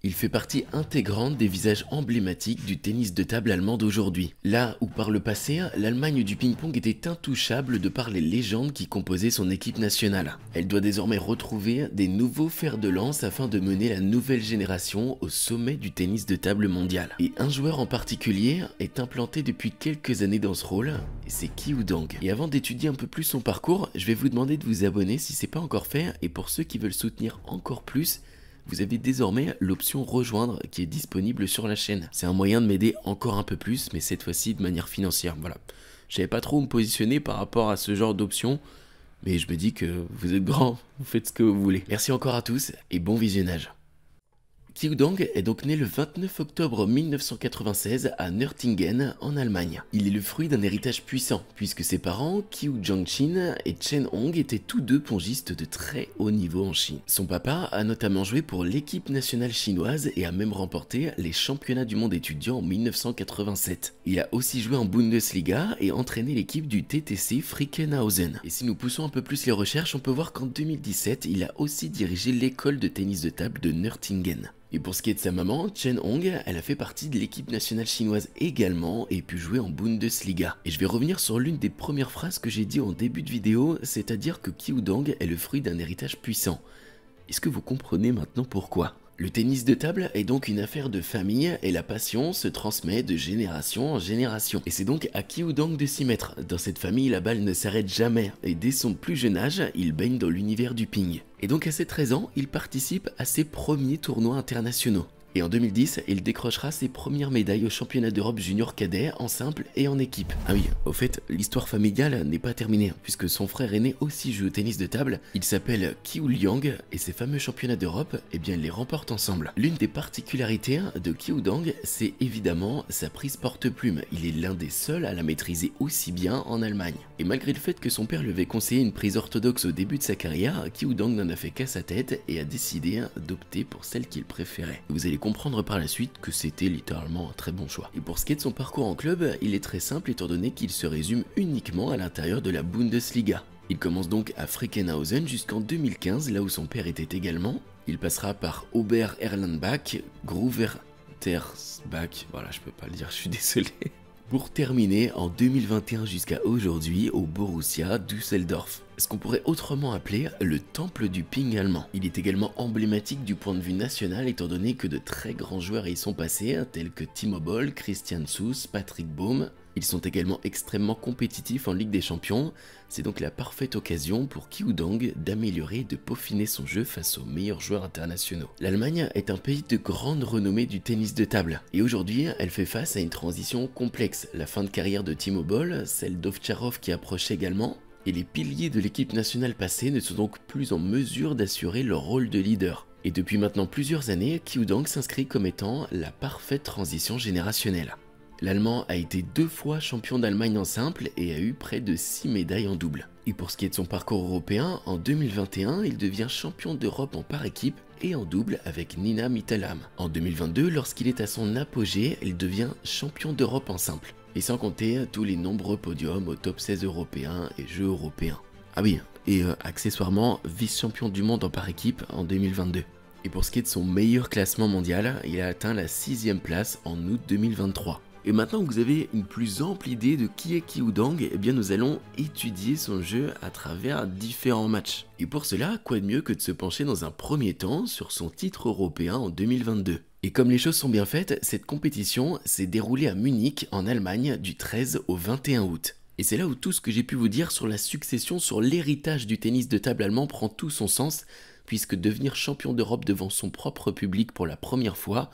Il fait partie intégrante des visages emblématiques du tennis de table allemand d'aujourd'hui. Là où par le passé, l'Allemagne du ping-pong était intouchable de par les légendes qui composaient son équipe nationale. Elle doit désormais retrouver des nouveaux fers de lance afin de mener la nouvelle génération au sommet du tennis de table mondial. Et un joueur en particulier est implanté depuis quelques années dans ce rôle, et c'est Qiu Dong. Et avant d'étudier un peu plus son parcours, je vais vous demander de vous abonner si c'est pas encore fait, et pour ceux qui veulent soutenir encore plus, vous avez désormais l'option rejoindre qui est disponible sur la chaîne. C'est un moyen de m'aider encore un peu plus, mais cette fois-ci de manière financière. Voilà. Je savais pas trop où me positionner par rapport à ce genre d'option, mais je me dis que vous êtes grands, vous faites ce que vous voulez. Merci encore à tous et bon visionnage. Qiu Dong est donc né le 29 octobre 1996 à Nürtingen en Allemagne. Il est le fruit d'un héritage puissant puisque ses parents, Qiu Jiangqin et Chen Hong, étaient tous deux pongistes de très haut niveau en Chine. Son papa a notamment joué pour l'équipe nationale chinoise et a même remporté les championnats du monde étudiants en 1987. Il a aussi joué en Bundesliga et entraîné l'équipe du TTC Frickenhausen. Et si nous poussons un peu plus les recherches, on peut voir qu'en 2017, il a aussi dirigé l'école de tennis de table de Nürtingen. Et pour ce qui est de sa maman, Chen Hong, elle a fait partie de l'équipe nationale chinoise également et pu jouer en Bundesliga. Et je vais revenir sur l'une des premières phrases que j'ai dit en début de vidéo, c'est-à-dire que Qiu Dong est le fruit d'un héritage puissant. Est-ce que vous comprenez maintenant pourquoi ? Le tennis de table est donc une affaire de famille et la passion se transmet de génération en génération. Et c'est donc à Qiu Dong de s'y mettre. Dans cette famille, la balle ne s'arrête jamais et dès son plus jeune âge, il baigne dans l'univers du ping. Et donc à ses 13 ans, il participe à ses premiers tournois internationaux. Et en 2010, il décrochera ses premières médailles au championnat d'Europe junior cadet en simple et en équipe. Ah oui, au fait, l'histoire familiale n'est pas terminée, puisque son frère aîné aussi joue au tennis de table. Il s'appelle Qiu Liang et ses fameux championnats d'Europe, eh bien, ils les remportent ensemble. L'une des particularités de Qiu Dong, c'est évidemment sa prise porte-plume. Il est l'un des seuls à la maîtriser aussi bien en Allemagne. Et malgré le fait que son père lui avait conseillé une prise orthodoxe au début de sa carrière, Qiu Dong n'en a fait qu'à sa tête et a décidé d'opter pour celle qu'il préférait. Vous allez comprendre par la suite que c'était littéralement un très bon choix. Et pour ce qui est de son parcours en club, il est très simple étant donné qu'il se résume uniquement à l'intérieur de la Bundesliga. Il commence donc à Frickenhausen jusqu'en 2015, là où son père était également. Il passera par Ober-Erlenbach, Gruvertersbach, voilà je peux pas le dire, je suis désolé. Pour terminer en 2021 jusqu'à aujourd'hui au Borussia Düsseldorf, ce qu'on pourrait autrement appeler le temple du ping allemand. Il est également emblématique du point de vue national étant donné que de très grands joueurs y sont passés, tels que Timo Boll, Christian Süss, Patrick Baum. Ils sont également extrêmement compétitifs en Ligue des Champions, c'est donc la parfaite occasion pour Qiu Dong d'améliorer et de peaufiner son jeu face aux meilleurs joueurs internationaux. L'Allemagne est un pays de grande renommée du tennis de table, et aujourd'hui elle fait face à une transition complexe. La fin de carrière de Timo Boll, celle d'Ovtcharov qui approche également, et les piliers de l'équipe nationale passée ne sont donc plus en mesure d'assurer leur rôle de leader. Et depuis maintenant plusieurs années, Qiu Dong s'inscrit comme étant la parfaite transition générationnelle. L'Allemand a été 2 fois champion d'Allemagne en simple et a eu près de 6 médailles en double. Et pour ce qui est de son parcours européen, en 2021, il devient champion d'Europe en par équipe et en double avec Nina Mitterleham. En 2022, lorsqu'il est à son apogée, il devient champion d'Europe en simple. Et sans compter tous les nombreux podiums au top 16 européen et Jeux européens. Ah oui, et accessoirement vice-champion du monde en par équipe en 2022. Et pour ce qui est de son meilleur classement mondial, il a atteint la 6e place en août 2023. Et maintenant que vous avez une plus ample idée de qui est Qiu Dong, eh bien nous allons étudier son jeu à travers différents matchs. Et pour cela, quoi de mieux que de se pencher dans un premier temps sur son titre européen en 2022. Et comme les choses sont bien faites, cette compétition s'est déroulée à Munich en Allemagne du 13 au 21 août. Et c'est là où tout ce que j'ai pu vous dire sur la succession, sur l'héritage du tennis de table allemand prend tout son sens, puisque devenir champion d'Europe devant son propre public pour la première fois,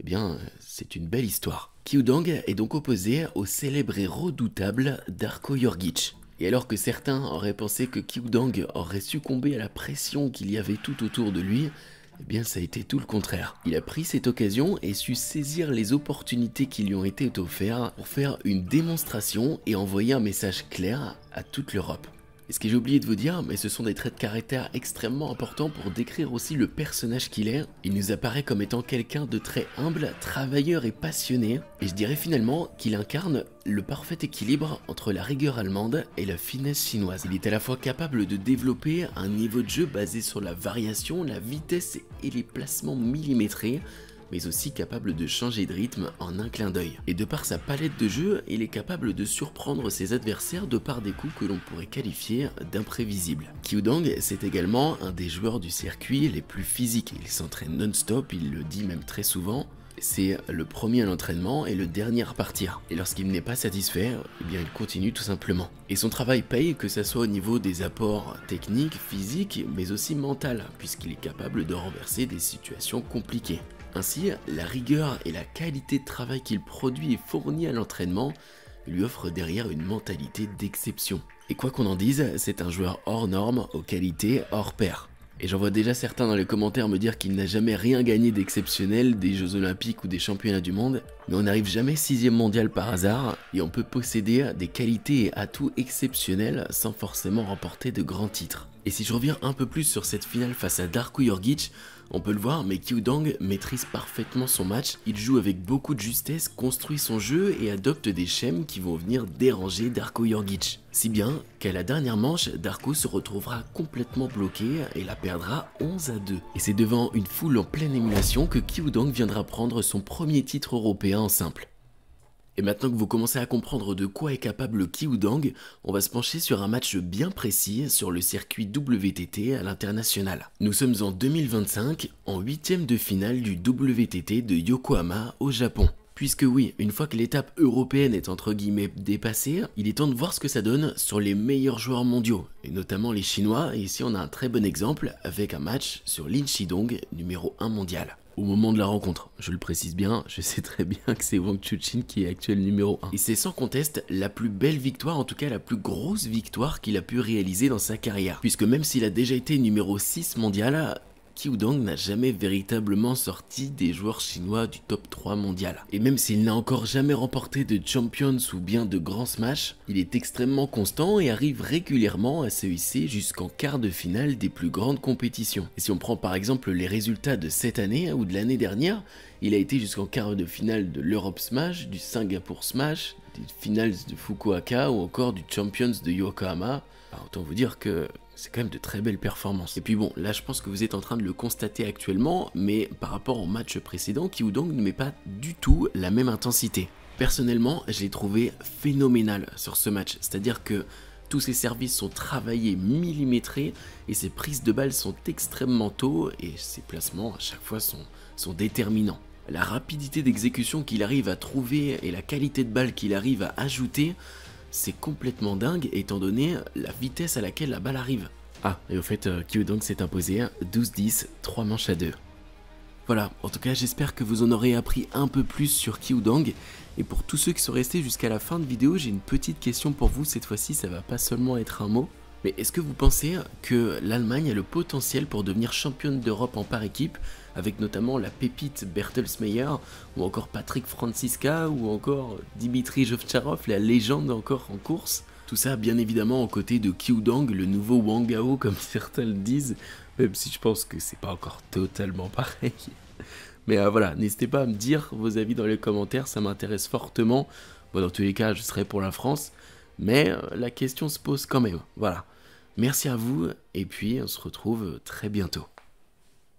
eh bien c'est une belle histoire. Qiu Dong est donc opposé au célèbre et redoutable Darko Jorgic. Et alors que certains auraient pensé que Qiu Dong aurait succombé à la pression qu'il y avait tout autour de lui, eh bien ça a été tout le contraire. Il a pris cette occasion et su saisir les opportunités qui lui ont été offertes pour faire une démonstration et envoyer un message clair à toute l'Europe. Et ce que j'ai oublié de vous dire, mais ce sont des traits de caractère extrêmement importants pour décrire aussi le personnage qu'il est. Il nous apparaît comme étant quelqu'un de très humble, travailleur et passionné, et je dirais finalement qu'il incarne le parfait équilibre entre la rigueur allemande et la finesse chinoise. Il est à la fois capable de développer un niveau de jeu basé sur la variation, la vitesse et les placements millimétrés, mais aussi capable de changer de rythme en un clin d'œil. Et de par sa palette de jeu, il est capable de surprendre ses adversaires de par des coups que l'on pourrait qualifier d'imprévisibles. Qiudong, c'est également un des joueurs du circuit les plus physiques. Il s'entraîne non-stop, il le dit même très souvent. C'est le premier à l'entraînement et le dernier à partir. Et lorsqu'il n'est pas satisfait, eh bien il continue tout simplement. Et son travail paye, que ce soit au niveau des apports techniques, physiques, mais aussi mental, puisqu'il est capable de renverser des situations compliquées. Ainsi, la rigueur et la qualité de travail qu'il produit et fournit à l'entraînement lui offrent derrière une mentalité d'exception. Et quoi qu'on en dise, c'est un joueur hors norme, aux qualités hors pair. Et j'en vois déjà certains dans les commentaires me dire qu'il n'a jamais rien gagné d'exceptionnel des Jeux Olympiques ou des Championnats du Monde, mais on n'arrive jamais 6ème mondial par hasard, et on peut posséder des qualités et atouts exceptionnels sans forcément remporter de grands titres. Et si je reviens un peu plus sur cette finale face à Darko Jurgic, on peut le voir, mais Qiudong maîtrise parfaitement son match, il joue avec beaucoup de justesse, construit son jeu et adopte des schèmes qui vont venir déranger Darko Jurgic. Si bien qu'à la dernière manche, Darko se retrouvera complètement bloqué et la perdra 11-2. Et c'est devant une foule en pleine émulation que Qiudong viendra prendre son premier titre européen en simple. Et maintenant que vous commencez à comprendre de quoi est capable Qiudong, on va se pencher sur un match bien précis sur le circuit WTT à l'international. Nous sommes en 2025, en 8ème de finale du WTT de Yokohama au Japon. Puisque oui, une fois que l'étape européenne est entre guillemets dépassée, il est temps de voir ce que ça donne sur les meilleurs joueurs mondiaux, et notamment les Chinois, et ici on a un très bon exemple avec un match sur Lin Shidong, numéro 1 mondial. Au moment de la rencontre, je le précise bien, je sais très bien que c'est Wang Chuqin qui est actuel numéro 1. Et c'est sans conteste la plus belle victoire, en tout cas la plus grosse victoire qu'il a pu réaliser dans sa carrière. Puisque même s'il a déjà été numéro 6 mondial, Qiudong n'a jamais véritablement sorti des joueurs chinois du top 3 mondial. Et même s'il n'a encore jamais remporté de Champions ou bien de grands smash, il est extrêmement constant et arrive régulièrement à se hisser jusqu'en quart de finale des plus grandes compétitions. Et si on prend par exemple les résultats de cette année ou de l'année dernière, il a été jusqu'en quart de finale de l'Europe Smash, du Singapour Smash, des finales de Fukuoka ou encore du Champions de Yokohama. Alors, autant vous dire que c'est quand même de très belles performances. Et puis bon, là je pense que vous êtes en train de le constater actuellement, mais par rapport au match précédent, Qiudong ne met pas du tout la même intensité. Personnellement, je l'ai trouvé phénoménal sur ce match, c'est-à-dire que tous ses services sont travaillés, millimétrés, et ses prises de balles sont extrêmement tôt, et ses placements à chaque fois sont déterminants. La rapidité d'exécution qu'il arrive à trouver et la qualité de balle qu'il arrive à ajouter, c'est complètement dingue étant donné la vitesse à laquelle la balle arrive. Ah, et au fait, Qiudong s'est imposé 12-10, 3 manches à 2. Voilà, en tout cas j'espère que vous en aurez appris un peu plus sur Qiudong. Et pour tous ceux qui sont restés jusqu'à la fin de vidéo, j'ai une petite question pour vous, cette fois-ci ça va pas seulement être un mot. Mais est-ce que vous pensez que l'Allemagne a le potentiel pour devenir championne d'Europe en par équipe, avec notamment la pépite Bertelsmeyer, ou encore Patrick Franziska, ou encore Dimitri Jovcharov, la légende encore en course? Tout ça bien évidemment aux côtés de Qiudong, le nouveau Wang Hao comme certains le disent, même si je pense que c'est pas encore totalement pareil. Mais voilà, n'hésitez pas à me dire vos avis dans les commentaires, ça m'intéresse fortement. Bon, dans tous les cas, je serai pour la France, mais la question se pose quand même, voilà. Merci à vous, et puis on se retrouve très bientôt.